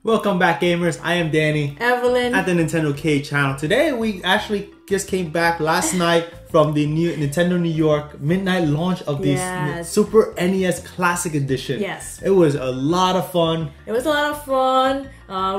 Welcome back, gamers. I am Danny. Evelyn. At the Nintendo K channel. Today, we actually just came back last night from the new Nintendo New York midnight launch of the Super NES Classic Edition. Yes. It was a lot of fun. It was a lot of fun.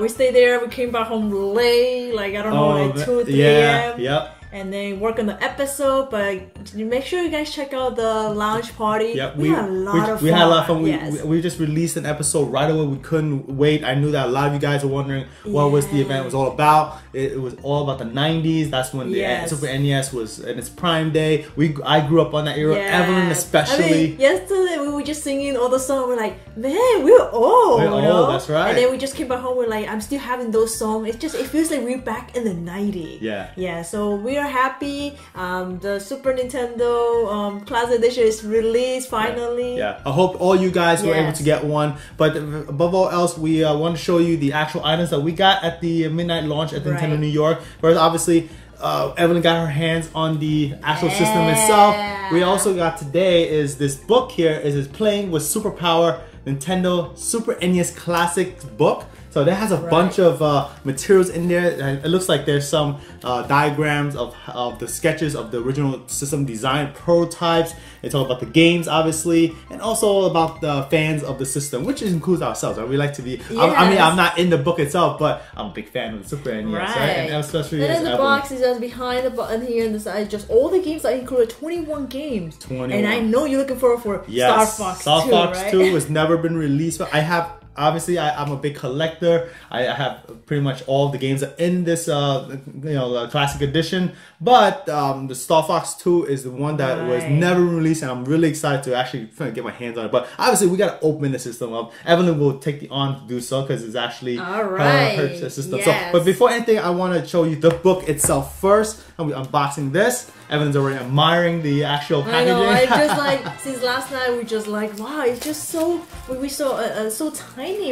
We stayed there. We came back home late, like, I don't know, like 2 or 3 a.m. Yep. And then work on the episode, but make sure you guys check out the lounge party. Yep, we had a lot of fun. We had a lot of fun. Yes. We just released an episode right away. We couldn't wait. I knew that a lot of you guys were wondering what was the event was all about. It was all about the 90s. That's when the Super NES was in its prime day. I grew up on that era. Evelyn especially. I mean, yesterday we were just singing all the songs. We're like, man, we're old. We're old, that's right. And then we just came back home. We're like, I'm still having those songs. It feels like we're back in the 90s. Yeah. So we are happy. The Super Nintendo Classic Edition is released finally. Yeah. I hope all you guys were able to get one. But above all else, we want to show you the actual items that we got at the midnight launch at Nintendo New York. First, obviously, Evelyn got her hands on the actual system itself. We also got today is this book here. Is Playing with Superpower Nintendo Super NES Classics book. So that has a bunch of materials in there. It looks like there's some diagrams of the sketches of the original system design prototypes. It's all about the games, obviously, and also about the fans of the system, which includes ourselves. Right? We like to be. I mean, I'm not in the book itself, but I'm a big fan of the Super NES, right? And especially and then the box is just behind the button here on the side. Just all the games that included 21 games. 21. And I know you're looking forward for Star Fox 2. Star Fox right? 2 has never been released, but I have. Obviously, I'm a big collector. I have pretty much all of the games in this, Classic Edition. But the Star Fox 2 is the one that was never released, and I'm really excited to actually get my hands on it. But obviously, we gotta open the system up. Evelyn will take the on to do so because it's actually her system. So, but before anything, I want to show you the book itself first. I'll be unboxing this. Evelyn's already admiring the actual packaging. I know. I just like since last night we just like wow. It's just so so tiny.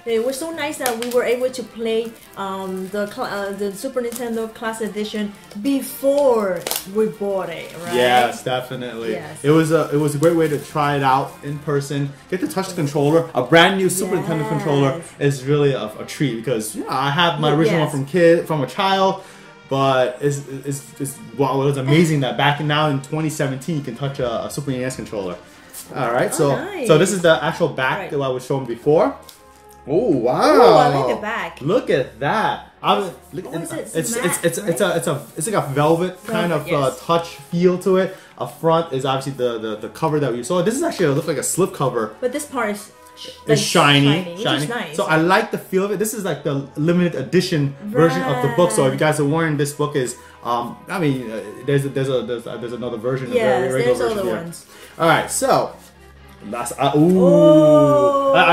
It was so nice that we were able to play the Super Nintendo Classic Edition before we bought it, right? Yes, definitely. Yes. It was a great way to try it out in person. Get to touch the controller. A brand new Super Nintendo controller is really a treat because I have my original one from a child. But it was amazing that back now in 2017 you can touch a Super NES controller. All right, so this is the actual back that I was showing before. Oh wow! Ooh, I like the back. Look at that. It's like a velvet kind of touch feel to it. Up front is obviously the cover that we saw. This is actually looks like a slip cover. But this part is. It's shiny. Which is nice. So I like the feel of it. This is like the limited edition version of the book. So if you guys are wondering, this book is, I mean, there's another version. Yes, there's other ones. All right, so I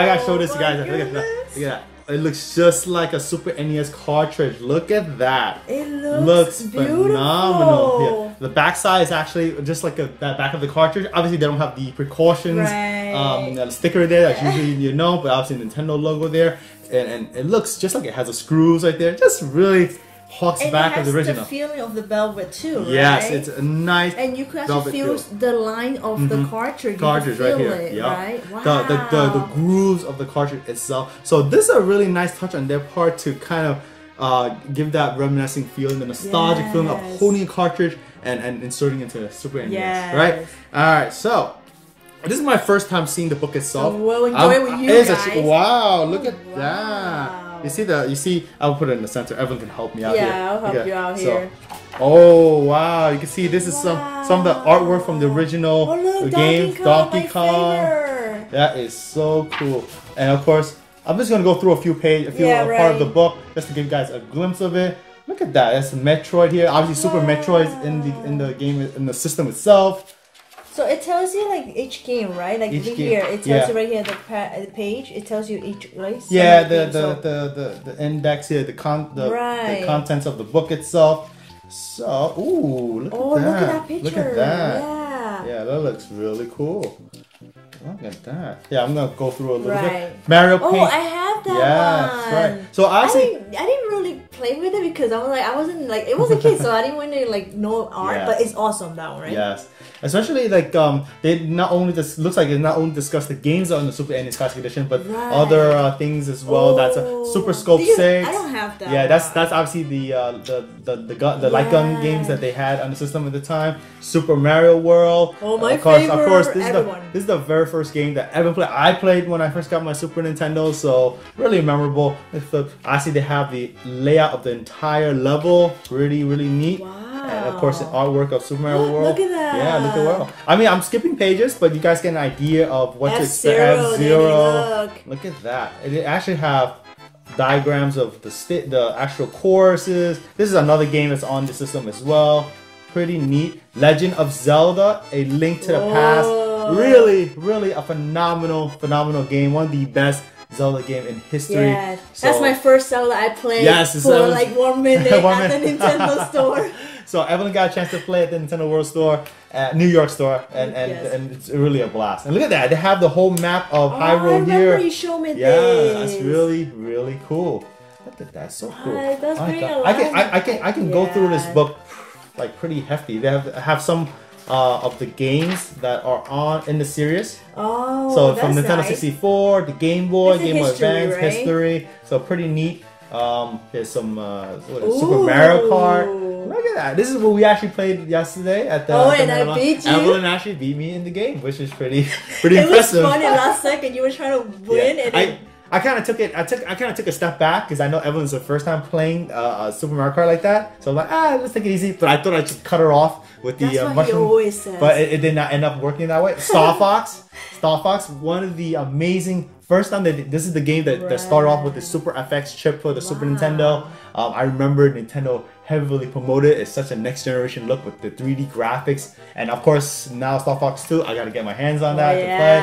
gotta show this to you guys. Look at that. Look at that. It looks just like a Super NES cartridge. Look at that. It looks beautiful. Phenomenal. Yeah. The back side is actually just like that back of the cartridge. Obviously, they don't have the precautions the sticker there that usually but obviously Nintendo logo there. And it looks just like it has the screws right there. Just really harks back to the original. The feeling of the velvet too, right? Yes, it's a nice. And you can actually feel the line of the cartridge. Cartridge right here. Right? Wow. The grooves of the cartridge itself. So this is a really nice touch on their part to kind of give that reminiscing feeling, the nostalgic feeling of holding a cartridge and inserting into a Super NES. Right? All right. So this is my first time seeing the book itself. So we'll enjoy it with you guys. Wow! Look at that. You see, I'll put it in the center. Everyone can help me out here. Yeah, I'll help you out here. Oh wow, you can see this is some of the artwork from the original game, Donkey Kong. That is so cool. And of course, I'm just gonna go through a few part of the book just to give you guys a glimpse of it. Look at that. That's Metroid here. Obviously, Super Metroid's in the game in the system itself. So it tells you like each game, right? Like here, it tells you right here the page. It tells you each Yeah, the index here, the contents of the book itself. So look at that picture. Look at that. Yeah, that looks really cool. Look at that. Yeah, I'm gonna go through a little bit. Mario Paint. Oh, I have that one. That's right. So I didn't really play with it because I wasn't like, it was a kid, so I didn't want to like know art. Yes. But it's awesome now, right? Yes, especially like they not only looks like they not only discuss the games on the Super NES Classic Edition, but other things as well. That's a Super Scope 6. I don't have that. Yeah, that's obviously the light gun games that they had on the system at the time. Super Mario World. Oh, my favorite. Of course, this is the very first game that Evan played. I played when I first got my Super Nintendo, so really memorable. Actually, they have the layout of the entire level. Really, really neat. Wow. And of course, the artwork of Super Mario World. Look at that. Yeah, look at World. I mean, I'm skipping pages, but you guys get an idea of what to expect. F-Zero. Look at that. It actually have diagrams of the actual courses. This is another game that's on the system as well. Pretty neat. Legend of Zelda: A Link to the Past. Really, really a phenomenal game. One of the best Zelda game in history. Yeah, that's my first Zelda I played for like 1 minute at the Nintendo store. So Evelyn got a chance to play at the Nintendo World Store, New York store, and it's really a blast. And look at that, they have the whole map of Hyrule here. I remember you showed me this. Yeah, that's really, really cool. Look at that, so cool. It does bring a lot. I can go through this book like pretty hefty. They have some of the games that are on in the series. Oh, so from Nintendo 64, the Game Boy, Game Boy Advance, right? history. So pretty neat. Here's some Super Mario Kart. Look at that. This is what we actually played yesterday at the. Oh, and I beat you. Evelyn actually beat me in the game, which is pretty impressive. It was funny last second. You were trying to win, and I kind of took it. I kind of took a step back because I know Evelyn's the first time playing Super Mario Kart like that. So I'm like, let's take it easy. But I thought I should cut her off with the mushroom. He always says. But it did not end up working that way. Star Fox, one of the amazing. First time this is the game that started off with the Super FX chip for the Super Nintendo. I remember Nintendo heavily promoted it. It's such a next generation look with the 3D graphics, and of course now Star Fox 2. I gotta get my hands on that to play.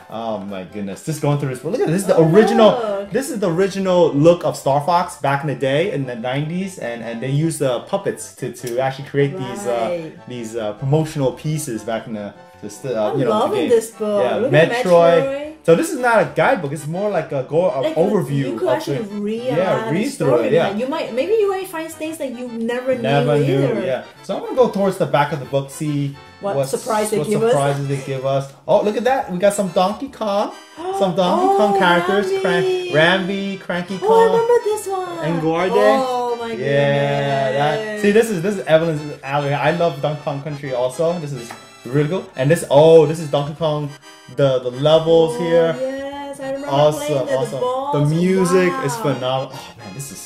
Oh my goodness! Just going through this. Look at this. This is the original. Look. This is the original look of Star Fox back in the day in the 90s, and they used puppets to actually create these promotional pieces back in the. I'm loving this book. Yeah, look Metroid. So this is not a guidebook. It's more like a overview. You could actually read through it. Yeah, you might find things that you never knew either. Yeah. So I'm gonna go towards the back of the book, see what surprises they give us. Oh, look at that! We got some Donkey Kong, characters. Rambi, Cranky Kong. Oh, I remember this one. And Gordy. Oh my goodness. Yeah. This is Evelyn's alley. I love Donkey Kong Country also. This is really cool. And this is Donkey Kong, the levels here. Yes, I remember awesome. The balls. The music is phenomenal. Oh man, this is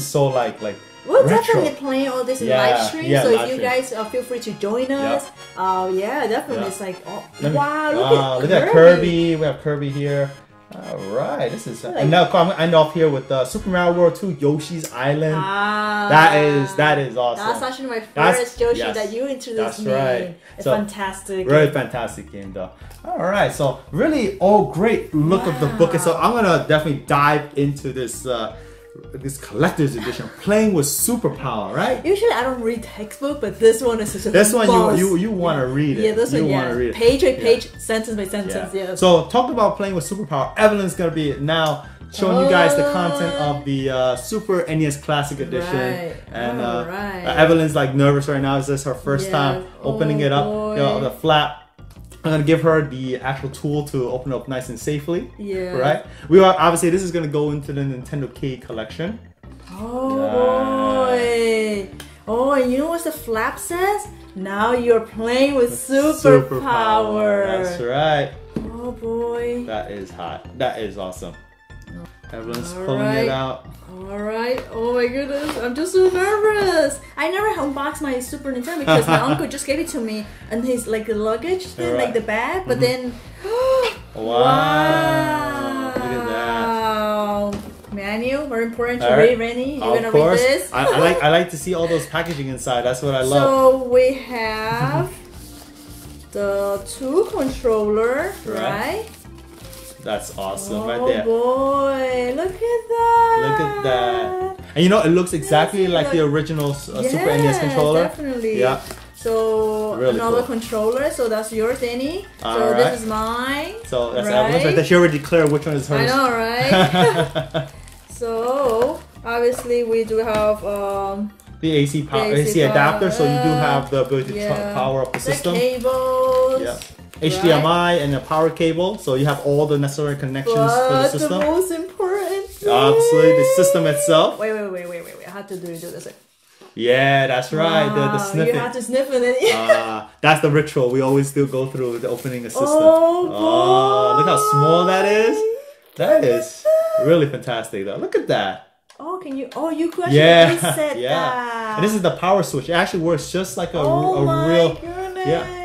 so like we're retro. Definitely playing all this in live stream, so if you guys feel free to join us. Definitely. It's like, look at Kirby. We have Kirby here. All right, this is and now I'm gonna end off here with Super Mario World 2 Yoshi's Island. That is awesome. That's actually my first Yoshi that you introduced that's me. Right. It's fantastic. Really fantastic game though. All right, so really great look of the book, and so I'm gonna definitely dive into this collector's edition, playing with superpower, right? Usually I don't read textbook, but this one is just this one you want to read it. Yeah, this one, want to read it. Page by page, sentence by sentence. Yeah. So talk about playing with superpower. Evelyn's gonna be now showing you guys the content of the Super NES Classic Edition, and Evelyn's like nervous right now. Is this her first time opening it up? The flap. I'm gonna give her the actual tool to open it up nice and safely. Yeah. Right? We are obviously this is gonna go into the Nintendo K collection. Oh boy. Oh, and you know what the flap says? Now you're playing with superpower. That's right. Oh boy. That is hot. That is awesome. Evelyn's pulling it out. Alright. Oh my goodness. I'm just so nervous. I never unboxed my Super Nintendo because my uncle just gave it to me and his like the luggage thing, like the bag. But then wow. Look at that. Manual, very important to read, Rennie. You're gonna read this. I like to see all those packaging inside. That's what I love. So we have the 2 controller, right? That's awesome right there. Oh boy, look at that. Look at that. And you know, it looks exactly like the original Super NES controller. Definitely. Yeah. So another controller. So that's yours, Annie. So this is mine. So that's Evelyn's right there. She already declared which one is hers. I know, right? So Obviously, we do have the AC adapter, so you do have the ability to power up the system. The cables. Yeah. HDMI and a power cable, so you have all the necessary connections for the system. The most important thing. Obviously, the system itself. Wait. I have to do this. Yeah, that's right. The sniffing. You have to sniff it. That's the ritual we always do. Go through the opening a system. Oh, look how small that is. That is really fantastic, though. Look at that. Oh, can you? Oh, you could actually reset that. And this is the power switch. It actually works just like a my real. Goodness. Yeah.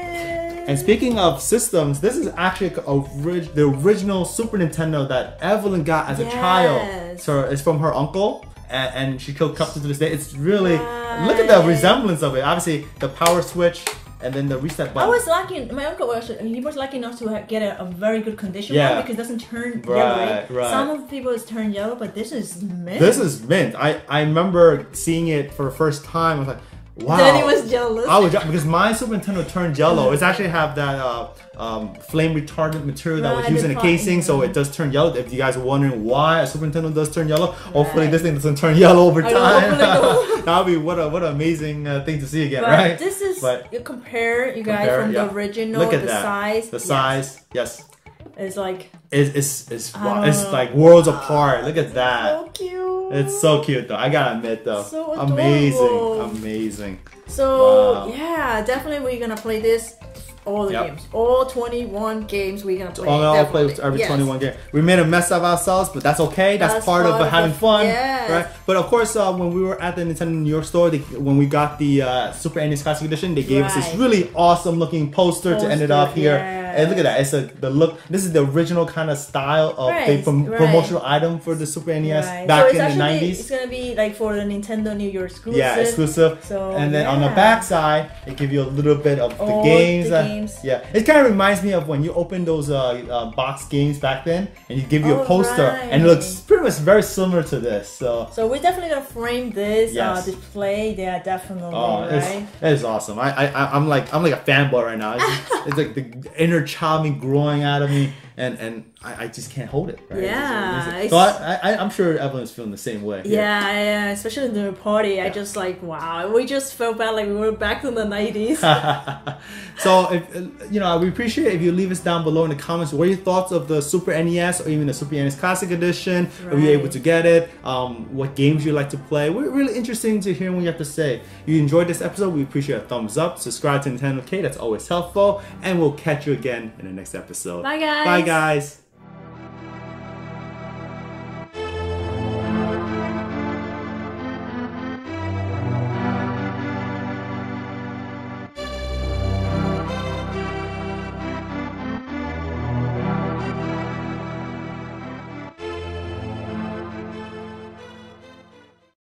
And speaking of systems, this is actually the original Super Nintendo that Evelyn got as a child. So it's from her uncle, and she still kept it to this day. It's really look at the resemblance of it. Obviously, the power switch and then the reset button. I was lucky. My uncle was lucky enough to get a very good condition one because it doesn't turn yellow. Right. Some of the people turn yellow, but this is mint. This is mint. I remember seeing it for the first time. I was like, wow. Danny was jealous. I was because my Super Nintendo turned yellow. It's actually have that flame retardant material that was used in the casing, so it does turn yellow. If you guys are wondering why a Super Nintendo does turn yellow, hopefully this thing doesn't turn yellow over time. That would be what an amazing thing to see again, right? This is you compare from the original. Look at the size. The size, yes. It's like it's like worlds apart. Look at that. So cute. It's so cute though. I gotta admit though. So adorable. Amazing. So yeah, definitely we're gonna play this. All the games. All 21 games we're gonna play. I'll play with every 21 game. We made a mess of ourselves, but that's okay. That's part of having fun. Right? But of course, when we were at the Nintendo New York store, when we got the Super NES Classic Edition, they gave us this really awesome looking poster to end it off here. And look at that. It's the look. This is the original kind of style of promotional item for the Super NES back in the 90s. It's gonna be like for the Nintendo New York exclusive. Yeah, exclusive. So, and then on the back side, it gives you a little bit of the games. Yeah, it kind of reminds me of when you open those box games back then, and you give you a poster, and it looks pretty much very similar to this. So we're definitely gonna frame this display. Yeah, definitely. It is awesome. I'm like a fanboy right now. It's like the inner child me growing out of me, and I just can't hold it. Right? Yeah. So I'm sure Evelyn's feeling the same way. Yeah, especially in the party. I just like, wow, we just felt bad like we were back in the 90s. So if we appreciate it if you leave us down below in the comments what are your thoughts of the Super NES or even the Super NES Classic Edition. Are you able to get it? What games you like to play? We're really interested to hear what you have to say. If you enjoyed this episode, we appreciate a thumbs up. Subscribe to Nintendo K, that's always helpful. And we'll catch you again in the next episode. Bye guys. Bye guys.